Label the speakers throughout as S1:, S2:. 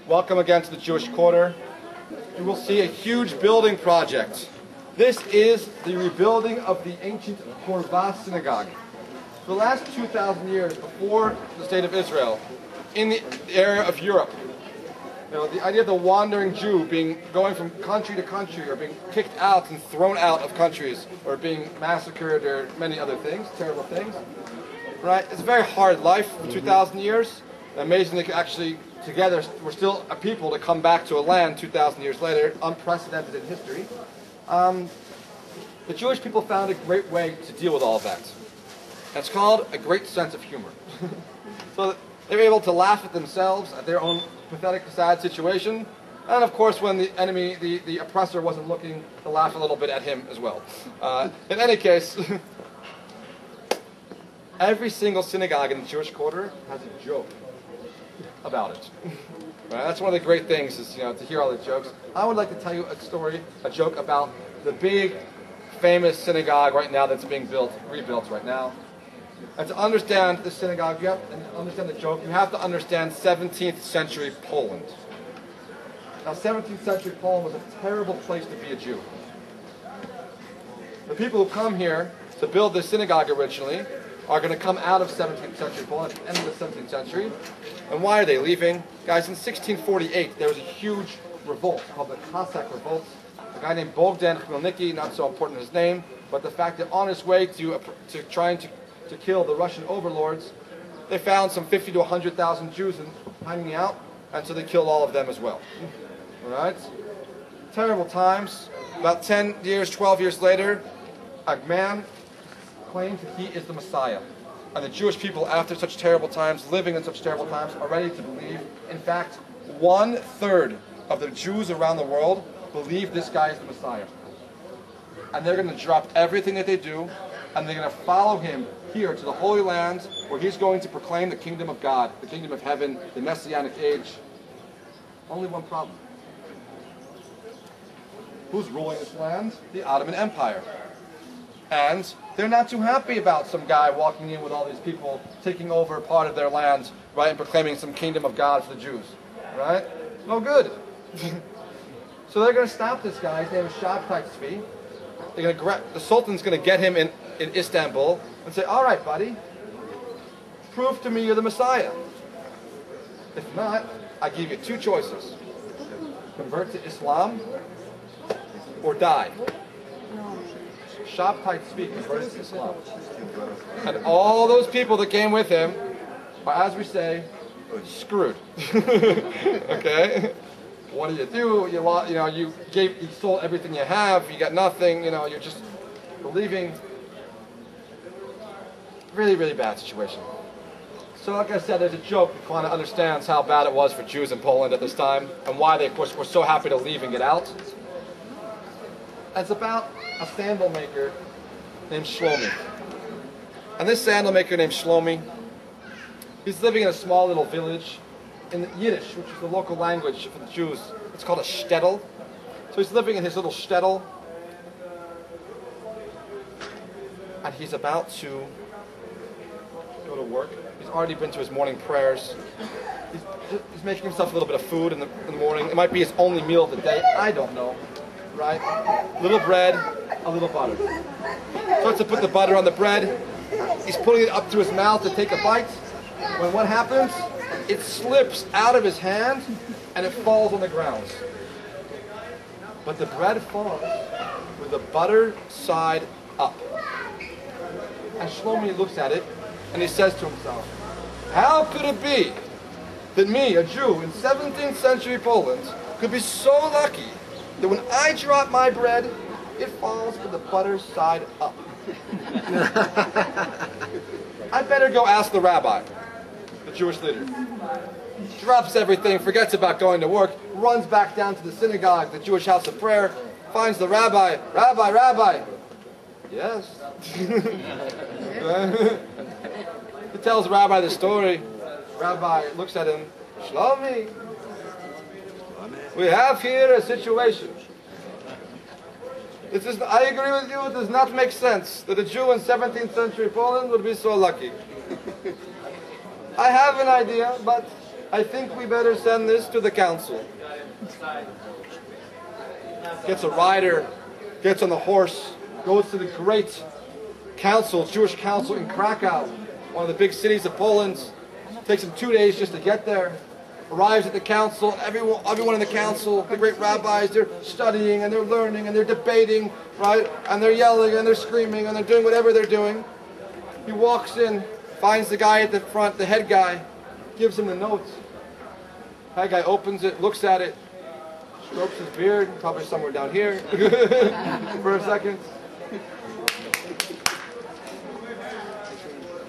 S1: Welcome again to the Jewish Quarter. You will see a huge building project. This is the rebuilding of the ancient Kobi synagogue. For the last 2,000 years before the state of Israel, in the area of Europe, the idea of the wandering Jew going from country to country, or being kicked out and thrown out of countries, or being massacred, or many other things, terrible things, right? It's a very hard life for 2,000 years. Amazingly, actually, together, we're still a people to come back to a land 2,000 years later, unprecedented in history. The Jewish people found a great way to deal with all of that. It's called a great sense of humor. So they were able to laugh at themselves, at their own pathetic, sad situation, and of course when the enemy, the oppressor wasn't looking, to laugh a little bit at him as well. In any case, every single synagogue in the Jewish Quarter has a joke about it. Right? That's one of the great things, is to hear all the jokes. I would like to tell you a joke about the big, famous synagogue right now that's being rebuilt right now. And to understand the synagogue, and to understand the joke, you have to understand 17th century Poland. Now, 17th century Poland was a terrible place to be a Jew. The people who come here to build this synagogue originally are going to come out of 17th century Poland at the end of the 17th century. And why are they leaving? Guys, in 1648, there was a huge revolt called the Cossack Revolt. A guy named Bogdan Khmelnytsky, not so important his name, but the fact that on his way to trying to kill the Russian overlords, they found some 50 to 100,000 Jews hanging out, and so they killed all of them as well. All right? Terrible times. About 10 years, 12 years later, a man claims that he is the Messiah. And the Jewish people, after such terrible times, living in such terrible times, are ready to believe. In fact, 1/3 of the Jews around the world believe this guy is the Messiah. And they're going to drop everything that they do, and they're going to follow him here to the Holy Land, where he's going to proclaim the kingdom of God, the kingdom of heaven, the Messianic age. Only one problem. Who's ruling this land? The Ottoman Empire. And they're not too happy about some guy walking in with all these people, taking over part of their land, right, and proclaiming some kingdom of God for the Jews, right? No good. So they're going to stop this guy. His name is Shabtai Tzvi. The Sultan's going to get him in Istanbul and say, all right, buddy, prove to me you're the Messiah. If not, I give you two choices. Convert to Islam or die. Shabtai Tzvi converted to Islam. And all those people that came with him are, as we say, screwed. Okay? What do? You sold everything you have, you got nothing, you're just believing. Really, really bad situation. So like I said, there's a joke that kind of understands how bad it was for Jews in Poland at this time, and why they, of course, were so happy to leave and get out. It's about a sandal maker named Shlomi. And this sandal maker named Shlomi, he's living in a small little village in Yiddish, which is the local language for the Jews. It's called a shtetl. So he's living in his little shtetl, and he's about to go to work. He's already been to his morning prayers. He's making himself a little bit of food in the morning. It might be his only meal of the day. I don't know. Right? A little bread, a little butter. Starts to put the butter on the bread. He's putting it up to his mouth to take a bite. When what happens? It slips out of his hand and it falls on the ground. But the bread falls with the butter side up. And Shlomi looks at it and he says to himself, how could it be that me, a Jew in 17th century Poland, could be so lucky that when I drop my bread, it falls with the butter side up? I better go ask the rabbi, the Jewish leader. Drops everything, forgets about going to work, runs back down to the synagogue, the Jewish house of prayer, finds the rabbi. Rabbi. Yes. He tells the rabbi the story. Rabbi looks at him. Shlomi, we have here a situation. I agree with you, it does not make sense that a Jew in 17th century Poland would be so lucky. I have an idea, but I think we better send this to the council. Gets a rider, gets on the horse, goes to the great council, Jewish council in Krakow, one of the big cities of Poland. Takes him 2 days just to get there. Arrives at the council, everyone in the council, the great rabbis, they're studying and they're learning and they're debating, right? And they're yelling and they're screaming and they're doing whatever they're doing. He walks in, finds the guy at the front, the head guy, gives him the notes. Head guy opens it, looks at it, strokes his beard, probably somewhere down here, for a second.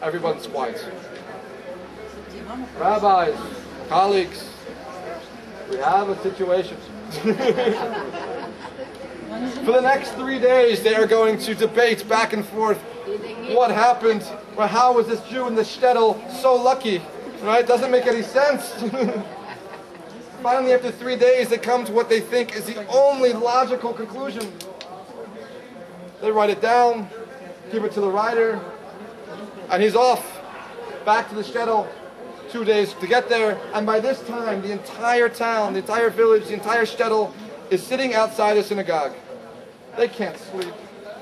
S1: Everyone's quiet. Rabbis, colleagues, we have a situation. For the next 3 days, they are going to debate back and forth. What happened? Or how was this Jew in the shtetl so lucky? Right? Doesn't make any sense. Finally, after 3 days, they come to what they think is the only logical conclusion. They write it down, give it to the writer, and he's off back to the shtetl. 2 days to get there, and by this time, the entire town, the entire village, the entire shtetl is sitting outside the synagogue. They can't sleep,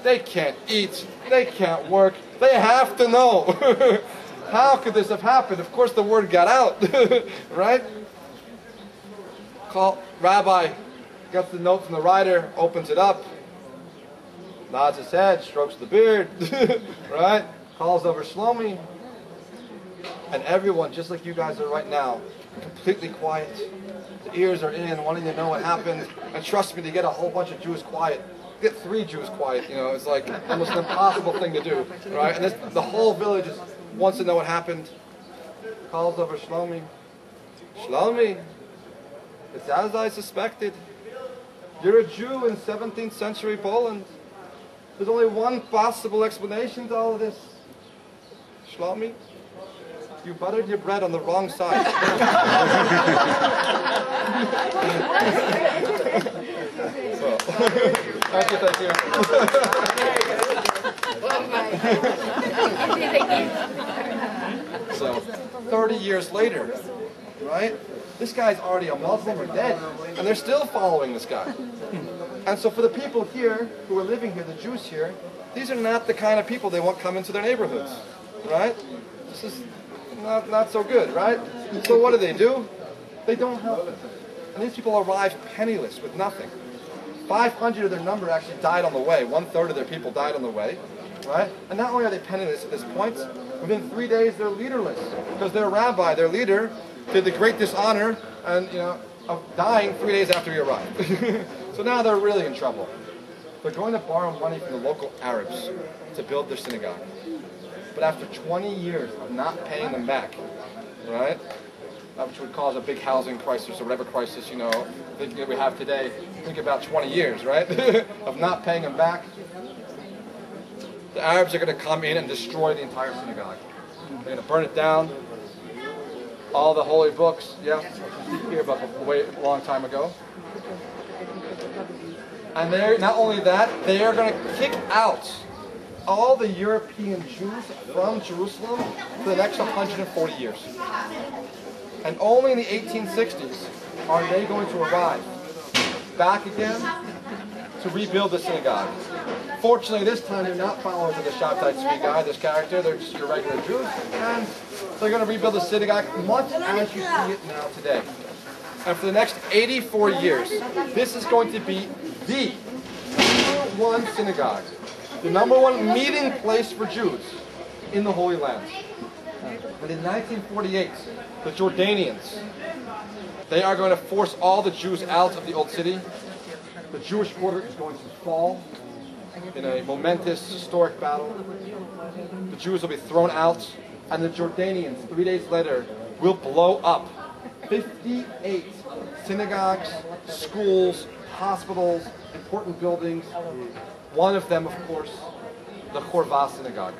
S1: they can't eat, they can't work, they have to know. How could this have happened? Of course the word got out, right? Rabbi gets the note from the writer, opens it up, nods his head, strokes the beard, right? Calls over Shlomi. And everyone, just like you guys are right now, completely quiet. The ears are in, wanting to know what happened. And trust me, to get a whole bunch of Jews quiet, get 3 Jews quiet, it's like almost an impossible thing to do, right? And the whole village wants to know what happened. Calls over Shlomi. Shlomi, it's as I suspected. You're a Jew in 17th century Poland. There's only one possible explanation to all of this. Shlomi, you buttered your bread on the wrong side. So, thank you. So, 30 years later, right? This guy's already a Muslim or dead, and they're still following this guy. And so for the people here who are living here, the Jews here, these are not the kind of people they want come into their neighborhoods, right? This is not so good, right? So what do? They don't help them. And these people arrive penniless with nothing. 500 of their number actually died on the way. 1/3 of their people died on the way, right? And not only are they penniless at this point, within 3 days they're leaderless because their rabbi, their leader, did the great dishonor and of dying 3 days after he arrived. So now they're really in trouble. They're going to borrow money from the local Arabs to build their synagogue. But after 20 years of not paying them back, right, which would cause a big housing crisis or whatever crisis, that we have today, think about 20 years, right, of not paying them back, the Arabs are going to come in and destroy the entire synagogue. They're going to burn it down, all the holy books, here about way a long time ago. And not only that, they are going to kick out all the European Jews from Jerusalem for the next 140 years. And only in the 1860s are they going to arrive back again to rebuild the synagogue. Fortunately, this time they're not followers of the Shabtai Tzvi guy, this character. They're just your regular Jews. And they're going to rebuild the synagogue much as you see it now today. And for the next 84 years, this is going to be the #1 synagogue. The #1 meeting place for Jews in the Holy Land. But in 1948, the Jordanians, they are going to force all the Jews out of the old city. The Jewish order is going to fall in a momentous, historic battle. The Jews will be thrown out, and the Jordanians, 3 days later, will blow up 58 synagogues, schools, hospitals, important buildings. One of them, of course, the Chorva synagogue.